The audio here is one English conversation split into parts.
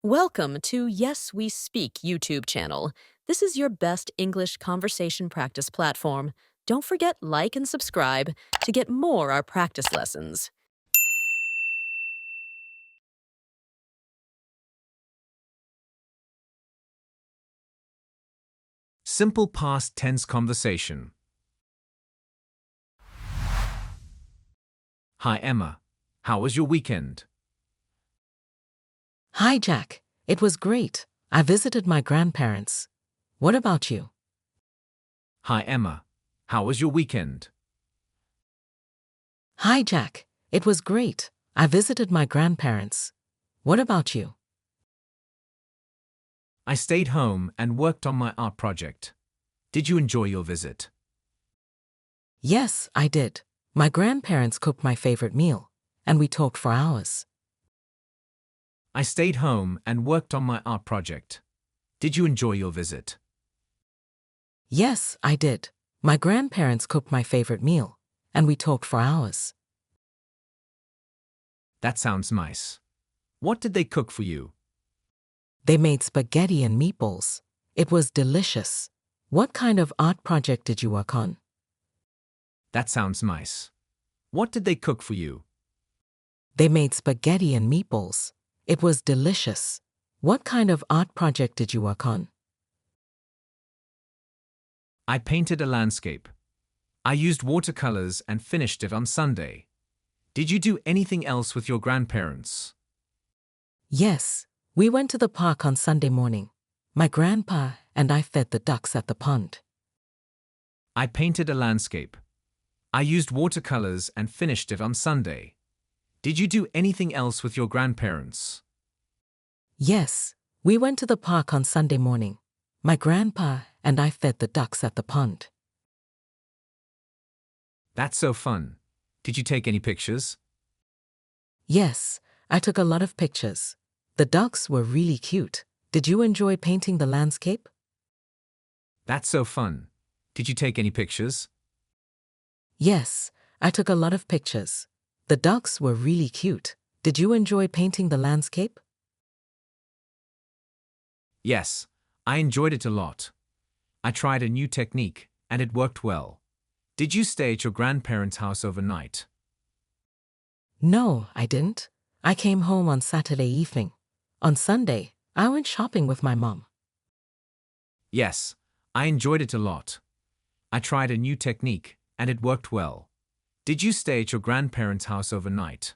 Welcome to Yes We Speak YouTube channel. This is your best English conversation practice platform. Don't forget like and subscribe to get more our practice lessons. Simple past tense conversation. Hi Emma, how was your weekend? Hi, Jack. It was great. I visited my grandparents. What about you? Hi Emma, how was your weekend? Hi, Jack. It was great. I visited my grandparents. What about you? I stayed home and worked on my art project. Did you enjoy your visit? Yes, I did. My grandparents cooked my favorite meal, and we talked for hours. I stayed home and worked on my art project. Did you enjoy your visit? Yes, I did. My grandparents cooked my favorite meal, and we talked for hours. That sounds nice. What did they cook for you? They made spaghetti and meatballs. It was delicious. What kind of art project did you work on? That sounds nice. What did they cook for you? They made spaghetti and meatballs. It was delicious. What kind of art project did you work on? I painted a landscape. I used watercolors and finished it on Sunday. Did you do anything else with your grandparents? Yes, we went to the park on Sunday morning. My grandpa and I fed the ducks at the pond. I painted a landscape. I used watercolors and finished it on Sunday. Did you do anything else with your grandparents? Yes, we went to the park on Sunday morning. My grandpa and I fed the ducks at the pond. That's so fun. Did you take any pictures? Yes, I took a lot of pictures. The ducks were really cute. Did you enjoy painting the landscape? That's so fun. Did you take any pictures? Yes, I took a lot of pictures. The ducks were really cute. Did you enjoy painting the landscape? Yes, I enjoyed it a lot. I tried a new technique, and it worked well. Did you stay at your grandparents' house overnight? No, I didn't. I came home on Saturday evening. On Sunday, I went shopping with my mom. Yes, I enjoyed it a lot. I tried a new technique, and it worked well. Did you stay at your grandparents' house overnight?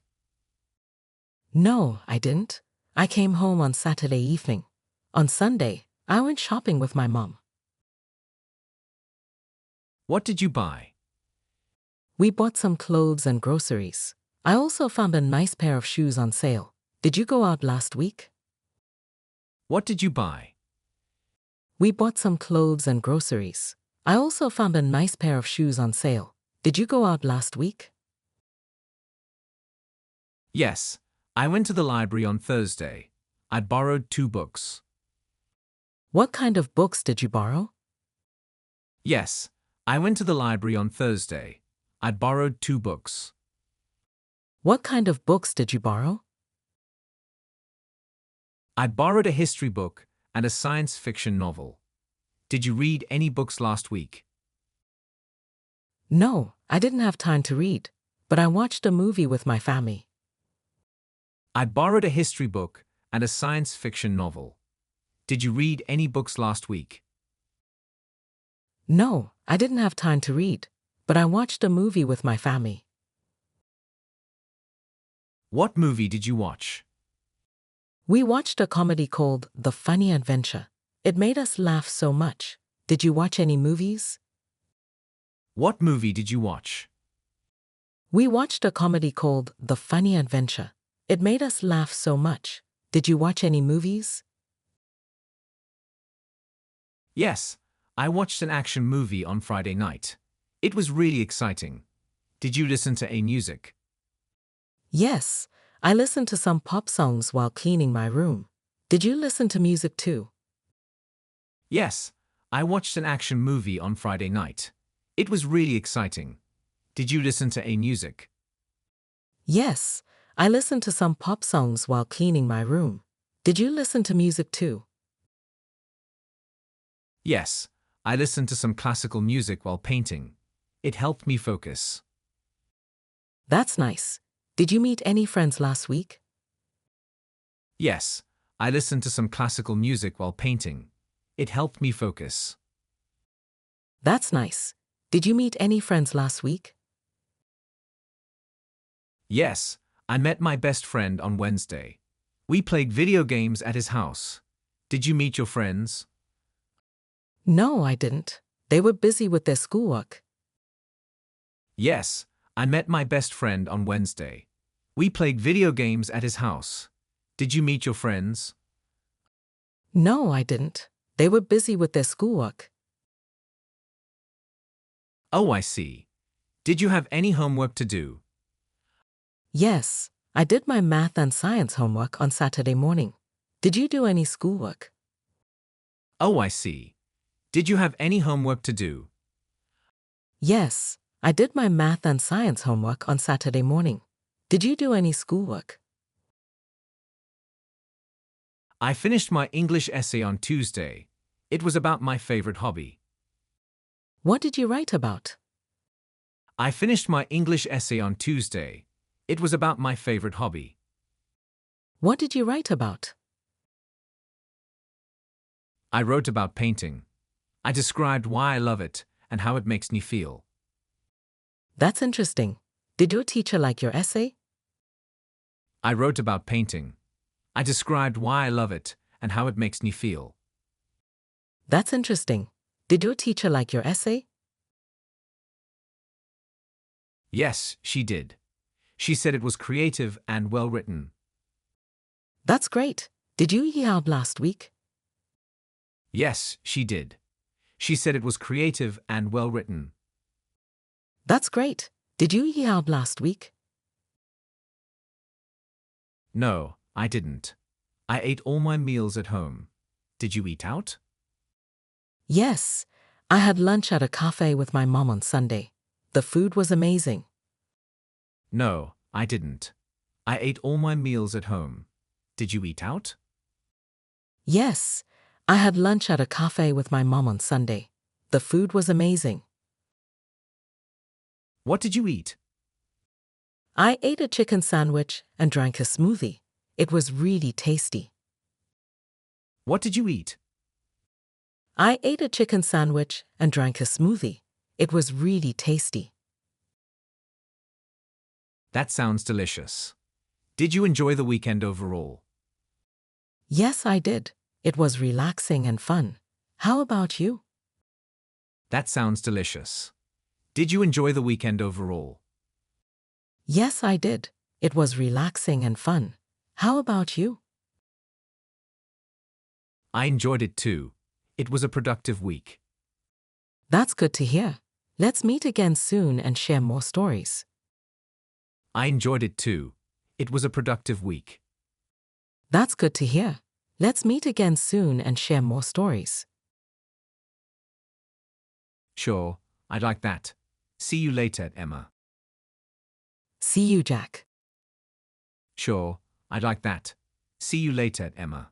No, I didn't. I came home on Saturday evening. On Sunday, I went shopping with my mom. What did you buy? We bought some clothes and groceries. I also found a nice pair of shoes on sale. Did you go out last week? What did you buy? We bought some clothes and groceries. I also found a nice pair of shoes on sale. Did you go out last week? Yes, I went to the library on Thursday. I borrowed 2 books. What kind of books did you borrow? Yes, I went to the library on Thursday. I borrowed 2 books. What kind of books did you borrow? I borrowed a history book and a science fiction novel. Did you read any books last week? No, I didn't have time to read, but I watched a movie with my family. I borrowed a history book and a science fiction novel. Did you read any books last week? No, I didn't have time to read, but I watched a movie with my family. What movie did you watch? We watched a comedy called The Funny Adventure. It made us laugh so much. Did you watch any movies? What movie did you watch? We watched a comedy called The Funny Adventure. It made us laugh so much. Did you watch any movies? Yes, I watched an action movie on Friday night. It was really exciting. Did you listen to any music? Yes, I listened to some pop songs while cleaning my room. Did you listen to music too? Yes, I watched an action movie on Friday night. It was really exciting. Did you listen to any music? Yes, I listened to some pop songs while cleaning my room. Did you listen to music too? Yes, I listened to some classical music while painting. It helped me focus. That's nice. Did you meet any friends last week? Yes, I listened to some classical music while painting. It helped me focus. That's nice. Did you meet any friends last week? Yes, I met my best friend on Wednesday. We played video games at his house. Did you meet your friends? No, I didn't. They were busy with their schoolwork. Yes, I met my best friend on Wednesday. We played video games at his house. Did you meet your friends? No, I didn't. They were busy with their schoolwork. Oh, I see. Did you have any homework to do? Yes, I did my math and science homework on Saturday morning. Did you do any schoolwork? Oh, I see. Did you have any homework to do? Yes, I did my math and science homework on Saturday morning. Did you do any schoolwork? I finished my English essay on Tuesday. It was about my favorite hobby. What did you write about? I finished my English essay on Tuesday. It was about my favorite hobby. What did you write about? I wrote about painting. I described why I love it and how it makes me feel. That's interesting. Did your teacher like your essay? I wrote about painting. I described why I love it and how it makes me feel. That's interesting. Did your teacher like your essay? Yes, she did. She said it was creative and well written. That's great. Did you eat out last week? Yes, she did. She said it was creative and well written. That's great. Did you eat out last week? No, I didn't. I ate all my meals at home. Did you eat out? Yes, I had lunch at a cafe with my mom on Sunday. The food was amazing. No, I didn't. I ate all my meals at home. Did you eat out? Yes, I had lunch at a cafe with my mom on Sunday. The food was amazing. What did you eat? I ate a chicken sandwich and drank a smoothie. It was really tasty. What did you eat? I ate a chicken sandwich and drank a smoothie. It was really tasty. That sounds delicious. Did you enjoy the weekend overall? Yes, I did. It was relaxing and fun. How about you? That sounds delicious. Did you enjoy the weekend overall? Yes, I did. It was relaxing and fun. How about you? I enjoyed it too. It was a productive week. That's good to hear. Let's meet again soon and share more stories. I enjoyed it too. It was a productive week. That's good to hear. Let's meet again soon and share more stories. Sure, I'd like that. See you later, Emma. See you, Jack. Sure, I'd like that. See you later, Emma.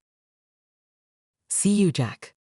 See you, Jack.